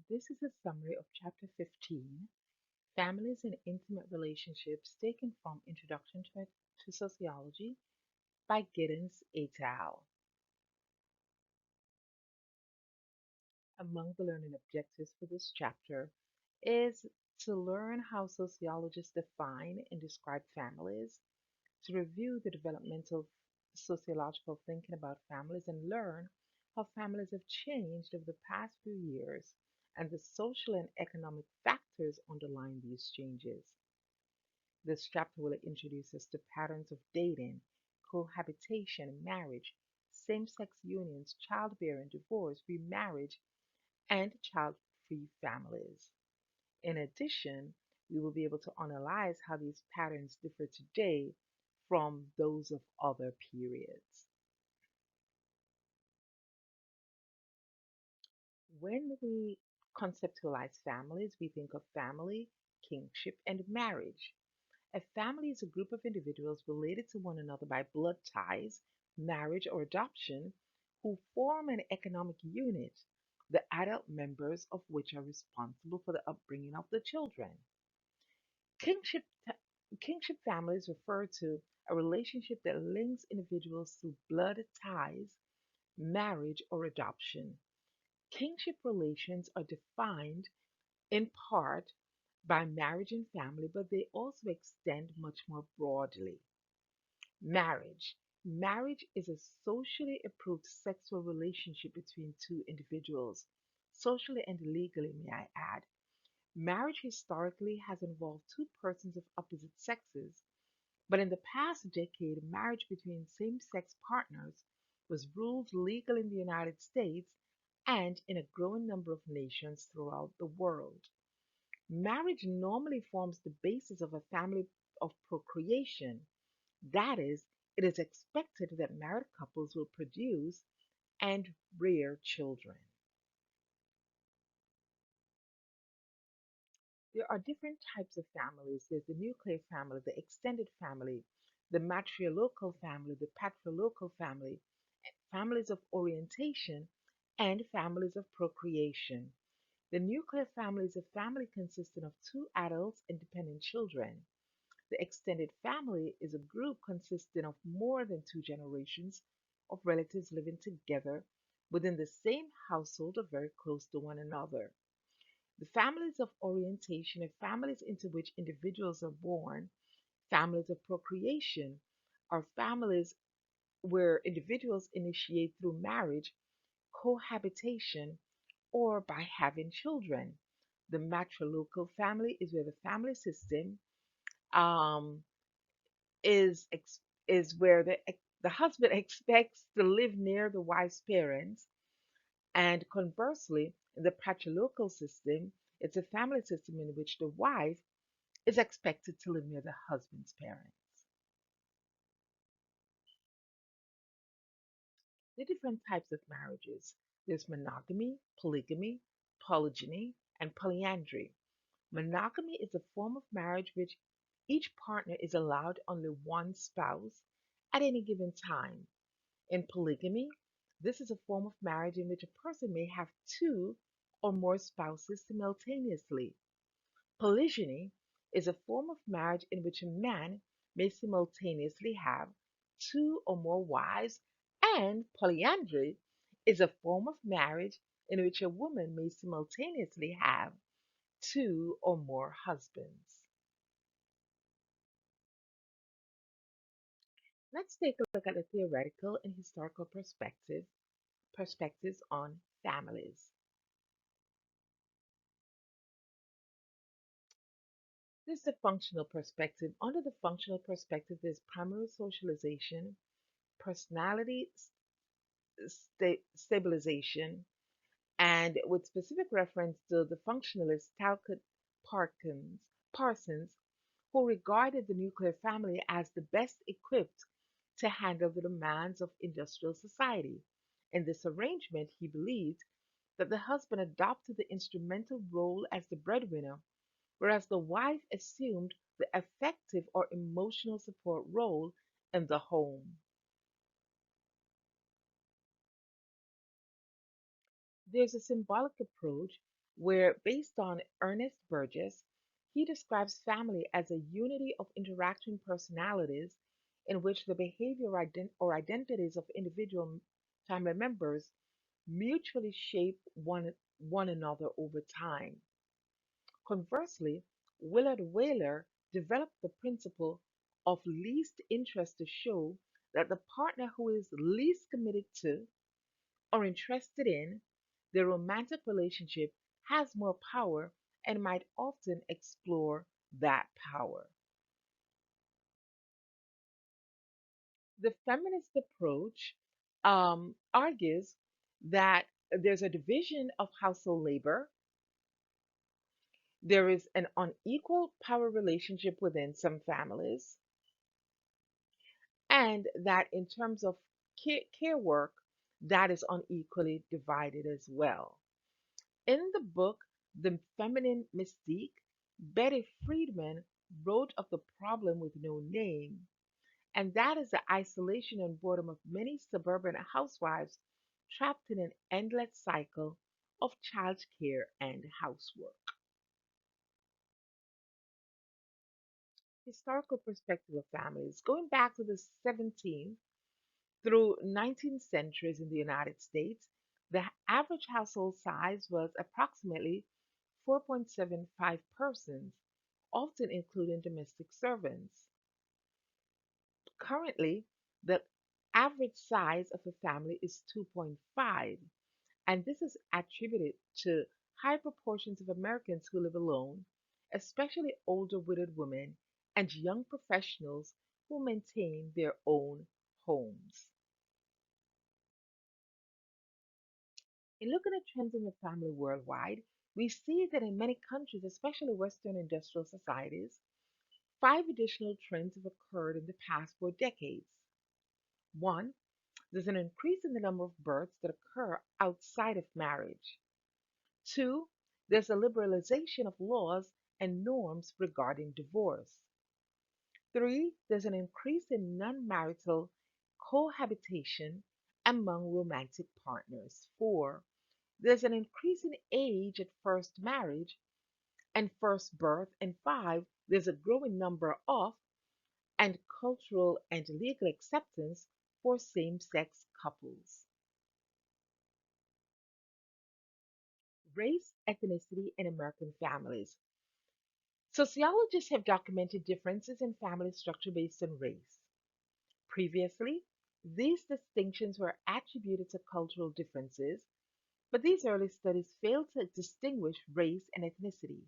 This is a summary of Chapter 15, Families and Intimate Relationships, taken from Introduction to Sociology by Giddens et al. Among the learning objectives for this chapter is to learn how sociologists define and describe families, to review the developmental sociological thinking about families, and learn how families have changed over the past few years and the social and economic factors underlying these changes. This chapter will introduce us to patterns of dating, cohabitation, marriage, same sex unions, childbearing, divorce, remarriage, and child free families. In addition, we will be able to analyze how these patterns differ today from those of other periods. When we conceptualize families, we think of family, kingship, and marriage. A family is a group of individuals related to one another by blood ties, marriage, or adoption who form an economic unit, the adult members of which are responsible for the upbringing of the children. Kingship, kingship families refer to a relationship that links individuals through blood ties, marriage, or adoption. Kingship relations are defined in part by marriage and family, but they also extend much more broadly. Marriage. Marriage is a socially approved sexual relationship between two individuals, socially and legally, may I add. Marriage historically has involved two persons of opposite sexes, but in the past decade, marriage between same sex partners was ruled legal in the United States and in a growing number of nations throughout the world. Marriage normally forms the basis of a family of procreation. That is, it is expected that married couples will produce and rear children. There are different types of families. There's the nuclear family, the extended family, the matrilocal family, the patrilocal family, families of orientation, and families of procreation. The nuclear family is a family consisting of two adults and dependent children. The extended family is a group consisting of more than two generations of relatives living together within the same household or very close to one another. The families of orientation are families into which individuals are born. Families of procreation are families where individuals initiate through marriage, cohabitation, or by having children. The matrilocal family is where the family system um, is where the husband expects to live near the wife's parents, and conversely, in the patrilocal system, it's a family system in which the wife is expected to live near the husband's parents. The different types of marriages: there's monogamy, polygamy, polygyny, and polyandry. Monogamy is a form of marriage which each partner is allowed only one spouse at any given time. In polygamy, this is a form of marriage in which a person may have two or more spouses simultaneously. Polygyny is a form of marriage in which a man may simultaneously have two or more wives, and polyandry is a form of marriage in which a woman may simultaneously have two or more husbands. Let's take a look at the theoretical and historical perspectives on families. This is the functional perspective. Under the functional perspective, there's primary socialization, personality stabilization, and with specific reference to the functionalist Talcott Parsons, who regarded the nuclear family as the best equipped to handle the demands of industrial society. In this arrangement, he believed that the husband adopted the instrumental role as the breadwinner, whereas the wife assumed the affective or emotional support role in the home. There's a symbolic approach. where, based on Ernest Burgess, he describes family as a unity of interacting personalities in which the behavior or identities of individual family members mutually shape one another over time. Conversely, Willard Whaler developed the principle of least interest to show that the partner who is least committed to or interested in the romantic relationship has more power and might often explore that power. The feminist approach argues that there's a division of household labor, there is an unequal power relationship within some families, and that in terms of care work, that is unequally divided as well. In the book, The Feminine Mystique, Betty Friedman wrote of the problem with no name, and that is the isolation and boredom of many suburban housewives trapped in an endless cycle of childcare and housework. Historical perspective of families, going back to the 17th through 19th centuries in the United States, the average household size was approximately 4.75 persons, often including domestic servants. Currently, the average size of a family is 2.5, and this is attributed to high proportions of Americans who live alone, especially older widowed women and young professionals who maintain their own homes. In looking at trends in the family worldwide, we see that in many countries, especially Western industrial societies, five additional trends have occurred in the past 4 decades. One, there's an increase in the number of births that occur outside of marriage. Two, there's a liberalization of laws and norms regarding divorce. Three, there's an increase in non marital cohabitation among romantic partners. Four, there's an increase in age at first marriage and first birth. And five, there's a growing number of and cultural and legal acceptance for same sex couples. Race, ethnicity, and American families. Sociologists have documented differences in family structure based on race. Previously, these distinctions were attributed to cultural differences, but these early studies failed to distinguish race and ethnicity.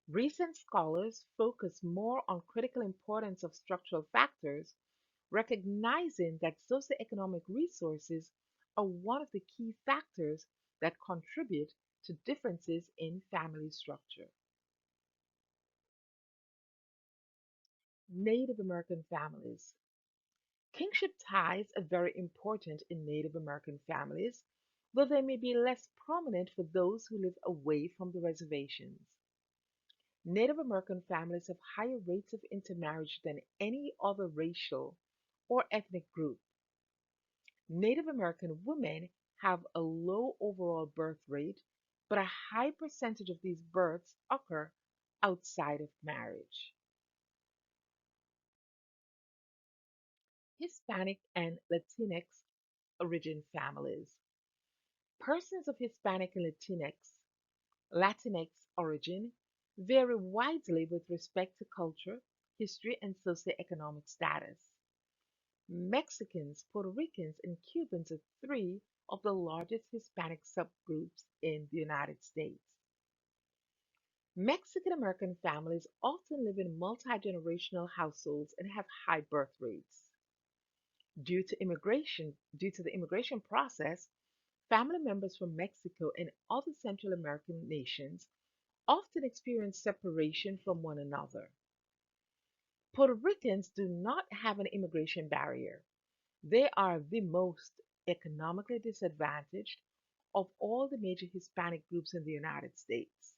Recent scholars focus more on critical importance of structural factors, recognizing that socioeconomic resources are one of the key factors that contribute to differences in family structure. Native American families. Kingship ties are very important in Native American families, though they may be less prominent for those who live away from the reservations. Native American families have higher rates of intermarriage than any other racial or ethnic group. Native American women have a low overall birth rate, but a high percentage of these births occur outside of marriage. Hispanic and Latinx origin families. Persons of Hispanic and Latinx origin vary widely with respect to culture, history, and socioeconomic status. Mexicans, Puerto Ricans, and Cubans are three of the largest Hispanic subgroups in the United States. Mexican American families often live in multi generational households and have high birth rates. Due to the immigration process, family members from Mexico and other Central American nations often experience separation from one another. Puerto Ricans do not have an immigration barrier. They are the most economically disadvantaged of all the major Hispanic groups in the United States.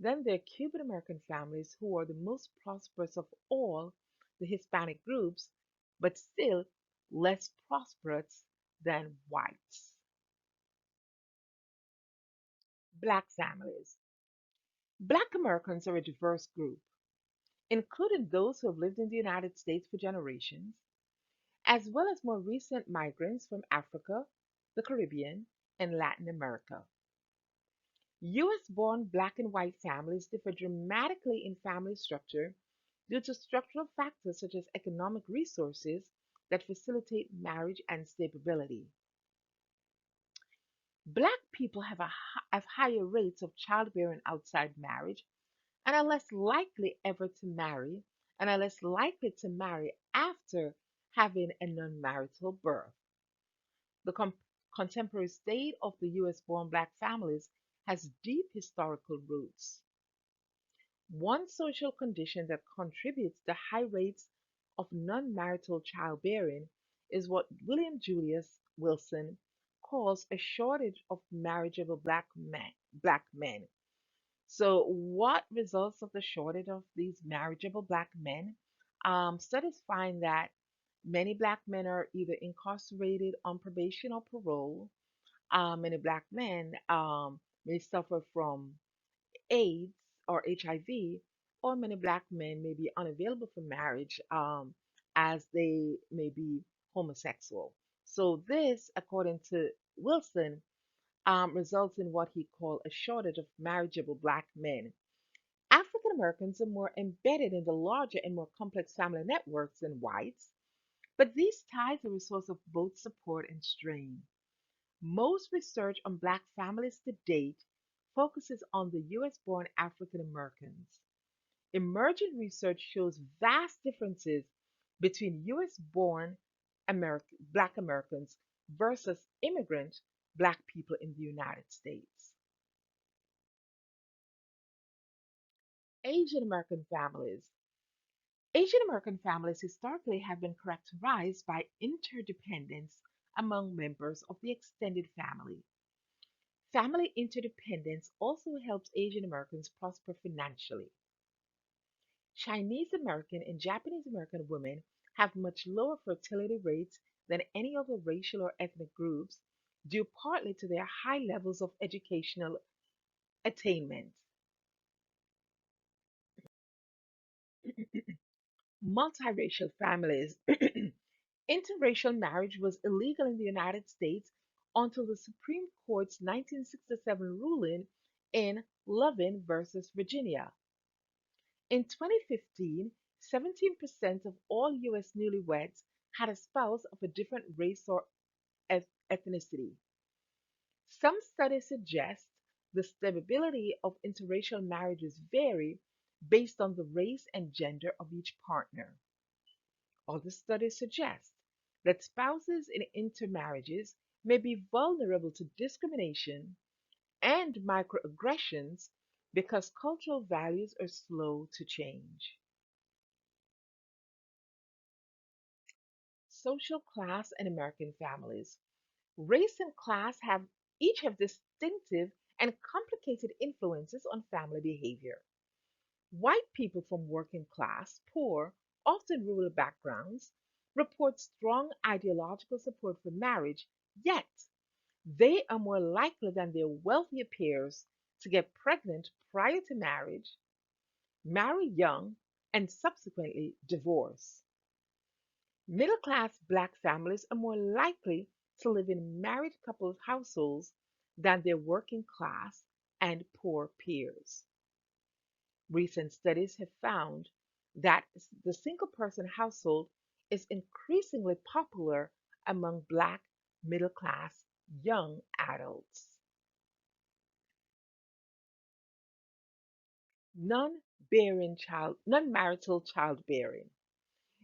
Then there are Cuban American families who are the most prosperous of all the Hispanic groups, but still less prosperous than whites. Black families. Black Americans are a diverse group, including those who have lived in the United States for generations, as well as more recent migrants from Africa, the Caribbean, and Latin America. US born black and white families differ dramatically in family structure due to structural factors such as economic resources that facilitate marriage and stability. Black people have higher rates of childbearing outside marriage and are less likely ever to marry and are less likely to marry after having a non-marital birth. The contemporary state of the US born black families has deep historical roots. One social condition that contributes to high rates of non-marital childbearing is what William Julius Wilson calls a shortage of marriageable black men. So, what results of the shortage of these marriageable black men? Studies find that many black men are either incarcerated on probation or parole. Many black men may suffer from AIDS or HIV, or many black men may be unavailable for marriage as they may be homosexual. So, this, according to Wilson, results in what he called a shortage of marriageable black men. African Americans are more embedded in the larger and more complex family networks than whites, but these ties are a source of both support and strain. Most research on Black families to date focuses on the US born African Americans. Emerging research shows vast differences between US born Black Americans versus immigrant Black people in the United States. Asian American families. Asian American families historically have been characterized by interdependence among members of the extended family. Family interdependence also helps Asian Americans prosper financially. Chinese American and Japanese American women have much lower fertility rates than any other racial or ethnic groups, due partly to their high levels of educational attainment. Multiracial families. Interracial marriage was illegal in the United States until the Supreme Court's 1967 ruling in Lovin versus Virginia. In 2015, 17% of all US newlyweds had a spouse of a different race or ethnicity. Some studies suggest the stability of interracial marriages vary based on the race and gender of each partner. Other studies suggest that spouses in intermarriages may be vulnerable to discrimination and microaggressions because cultural values are slow to change. Social class and American families. Race and class have distinctive and complicated influences on family behavior. White people from working class, poor, often rural backgrounds report strong ideological support for marriage, yet they are more likely than their wealthier peers to get pregnant prior to marriage, marry young, and subsequently divorce. Middle class Black families are more likely to live in married couple households than their working class and poor peers. Recent studies have found that the single person household is increasingly popular among Black middle class young adults. Non-marital childbearing.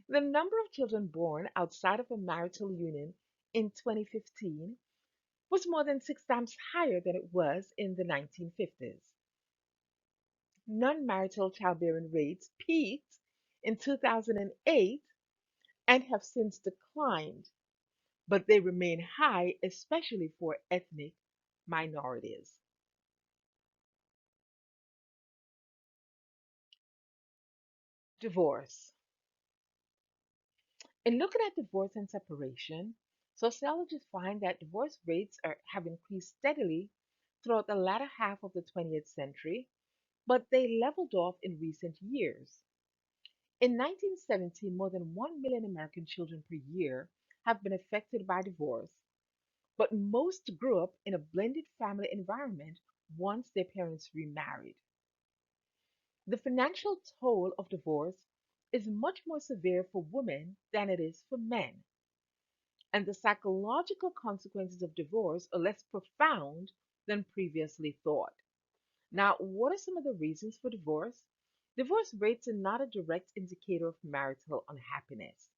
The number of children born outside of a marital union in 2015 was more than 6 times higher than it was in the 1950s. Non-marital childbearing rates peaked in 2008 and have since declined, but they remain high, especially for ethnic minorities. Divorce. In looking at divorce and separation, sociologists find that divorce rates have increased steadily throughout the latter half of the 20th century, but they leveled off in recent years. In 1917, more than 1 million American children per year have been affected by divorce, but most grew up in a blended family environment once their parents remarried. The financial toll of divorce is much more severe for women than it is for men, and the psychological consequences of divorce are less profound than previously thought. Now, what are some of the reasons for divorce? Divorce rates are not a direct indicator of marital unhappiness.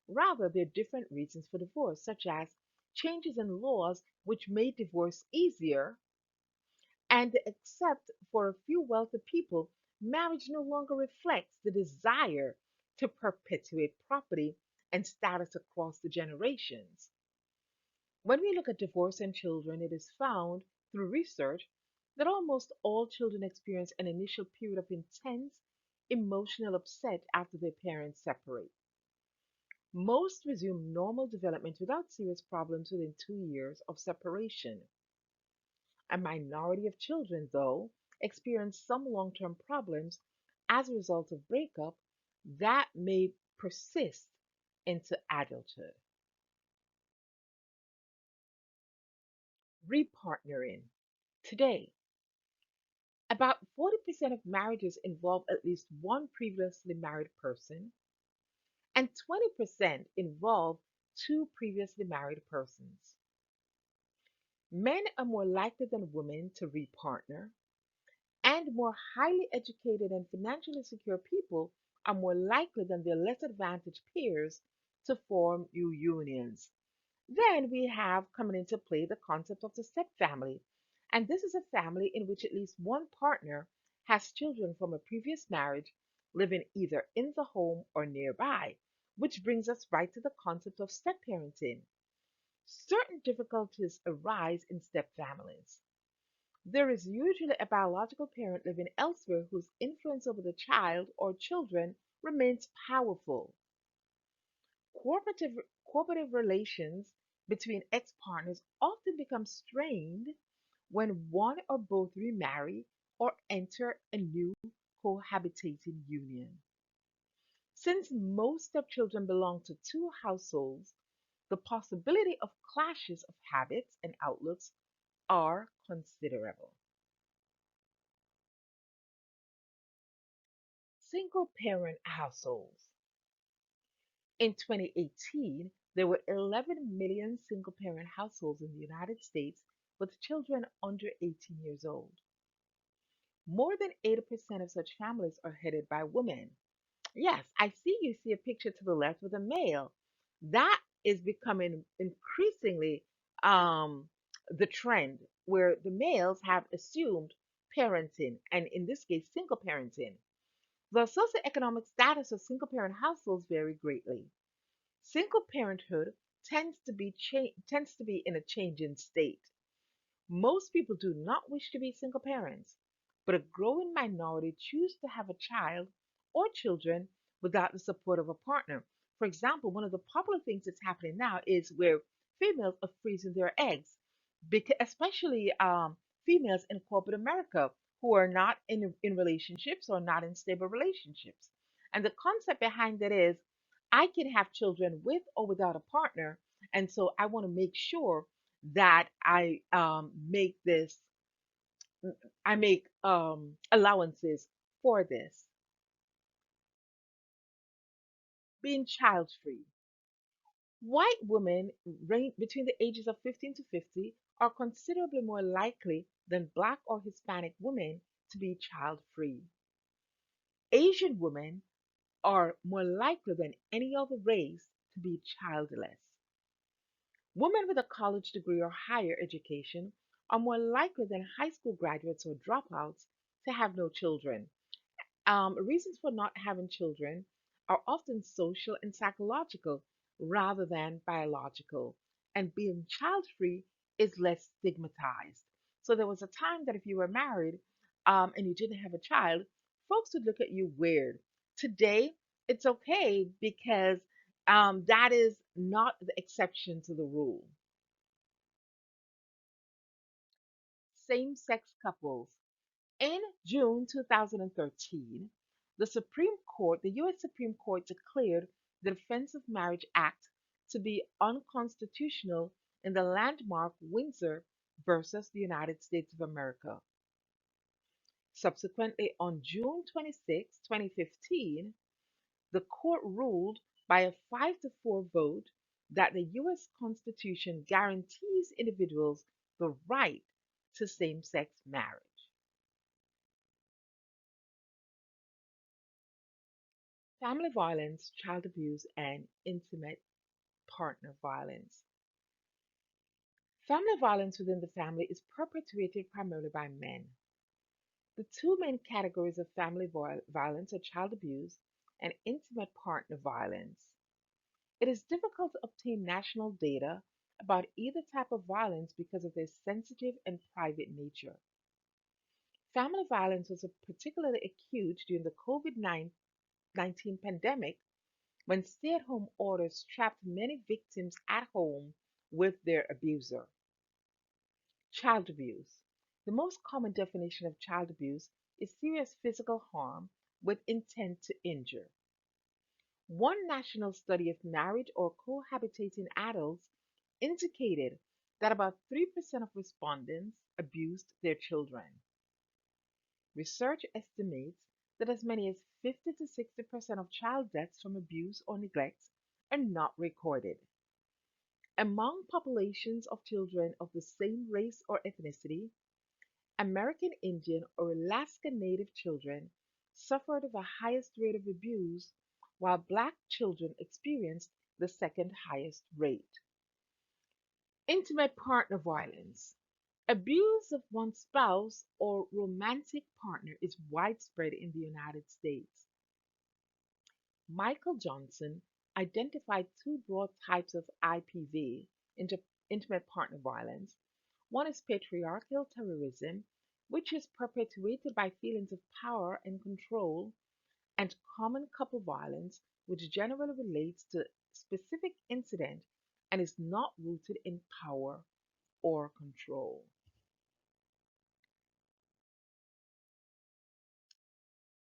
Rather, there are different reasons for divorce, such as changes in laws which made divorce easier, and except for a few wealthy people, marriage no longer reflects the desire to perpetuate property and status across the generations. When we look at divorce and children, it is found through research that almost all children experience an initial period of intense emotional upset after their parents separate. Most resume normal development without serious problems within 2 years of separation. A minority of children, though, experience some long term problems as a result of breakup that may persist into adulthood. Repartnering. Today, about 40% of marriages involve at least one previously married person, and 20% involve two previously married persons. Men are more likely than women to repartner, and more highly educated and financially secure people are more likely than their less advantaged peers to form new unions. Then we have coming into play the concept of the step family. And this is a family in which at least one partner has children from a previous marriage living either in the home or nearby, which brings us right to the concept of step parenting. Certain difficulties arise in step families. There is usually a biological parent living elsewhere whose influence over the child or children remains powerful. Cooperative, cooperative relations between ex partners often become strained when one or both remarry or enter a new cohabitating union. Since most stepchildren belong to two households, the possibility of clashes of habits and outlooks are considerable. Single parent households. In 2018, there were 11 million single parent households in the United States with children under 18 years old. More than 80% of such families are headed by women. Yes, I see you see a picture to the left with a male. That is becoming increasingly the trend where the males have assumed parenting, and in this case, single parenting. The socioeconomic status of single parent households vary greatly. Single parenthood tends to be in a changing state. Most people do not wish to be single parents, but a growing minority choose to have a child or children without the support of a partner. For example, one of the popular things that's happening now is where females are freezing their eggs, because especially females in corporate America who are not in relationships or not in stable relationships. And the concept behind that is I can have children with or without a partner, and so I want to make sure that I make allowances for this. Being child free. White women between the ages of 15 to 50 are considerably more likely than Black or Hispanic women to be child free. Asian women are more likely than any other race to be childless. Women with a college degree or higher education are more likely than high school graduates or dropouts to have no children. Reasons for not having children are often social and psychological rather than biological, and being child free is less stigmatized. So there was a time that if you were married and you didn't have a child, folks would look at you weird. Today, it's okay because that is not the exception to the rule. same sex couples. In June 2013, the US Supreme Court declared the Defense of Marriage Act to be unconstitutional in the landmark Windsor versus the United States of America. Subsequently, on June 26, 2015, the court ruled by a 5 to 4 vote that the US Constitution guarantees individuals the right to same sex marriage. Family violence, child abuse, and intimate partner violence. Family violence within the family is perpetuated primarily by men. The two main categories of family violence are child abuse and intimate partner violence. It is difficult to obtain national data about either type of violence because of their sensitive and private nature. Family violence was particularly acute during the COVID 19 pandemic when stay at home orders trapped many victims at home with their abuser. Child abuse. The most common definition of child abuse is serious physical harm with intent to injure. One national study of married or cohabitating adults indicated that about 3% of respondents abused their children. Research estimates that as many as 50 to 60% of child deaths from abuse or neglect are not recorded. Among populations of children of the same race or ethnicity, American Indian or Alaska Native children suffered the highest rate of abuse, while Black children experienced the second highest rate. Intimate partner violence. Abuse of one's spouse or romantic partner is widespread in the United States. Michael Johnson identified two broad types of IPV, intimate partner violence. One is patriarchal terrorism, which is perpetuated by feelings of power and control, and common couple violence, which generally relates to specific incident and is not rooted in power or control.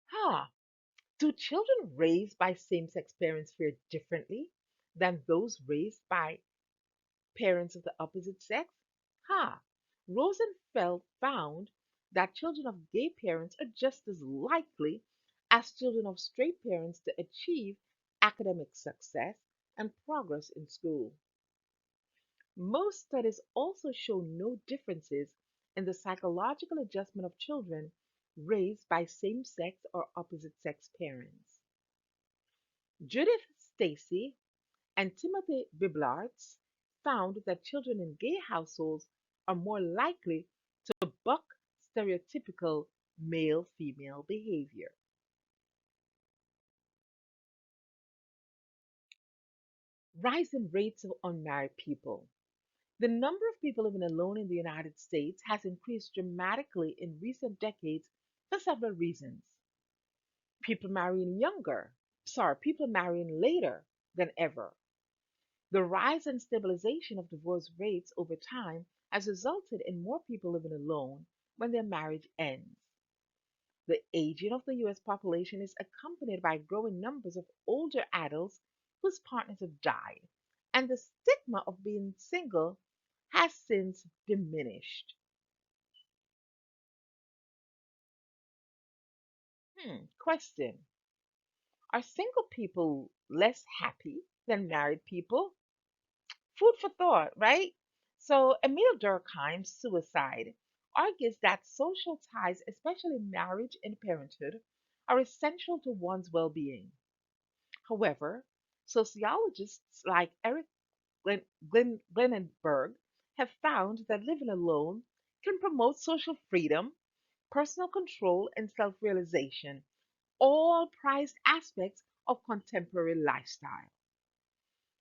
Huh. Do children raised by same sex parents fare differently than those raised by parents of the opposite sex? Ha! Rosenfeld found that children of gay parents are just as likely as children of straight parents to achieve academic success and progress in school. Most studies also show no differences in the psychological adjustment of children raised by same sex or opposite sex parents. Judith Stacy and Timothy Biblarts found that children in gay households are more likely to buck stereotypical male female behavior. Rising rates of unmarried people. The number of people living alone in the United States has increased dramatically in recent decades for several reasons. People marrying younger, people marrying later than ever. The rise and stabilization of divorce rates over time has resulted in more people living alone when their marriage ends. The aging of the US population is accompanied by growing numbers of older adults whose partners have died, and the stigma of being single has since diminished. Question. Are single people less happy than married people? Food for thought, right? So, Emil Durkheim's Suicide argues that social ties, especially marriage and parenthood, are essential to one's well being. However, sociologists like Eric Glenenberg have found that living alone can promote social freedom, personal control, and self realization, all prized aspects of contemporary lifestyle.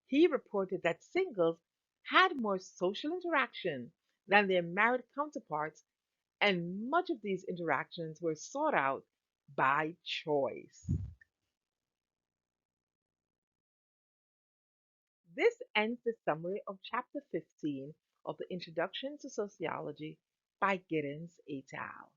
He reported that singles had more social interaction than their married counterparts, and much of these interactions were sought out by choice. This ends the summary of Chapter 15 of the Introduction to Sociology by Giddens et al.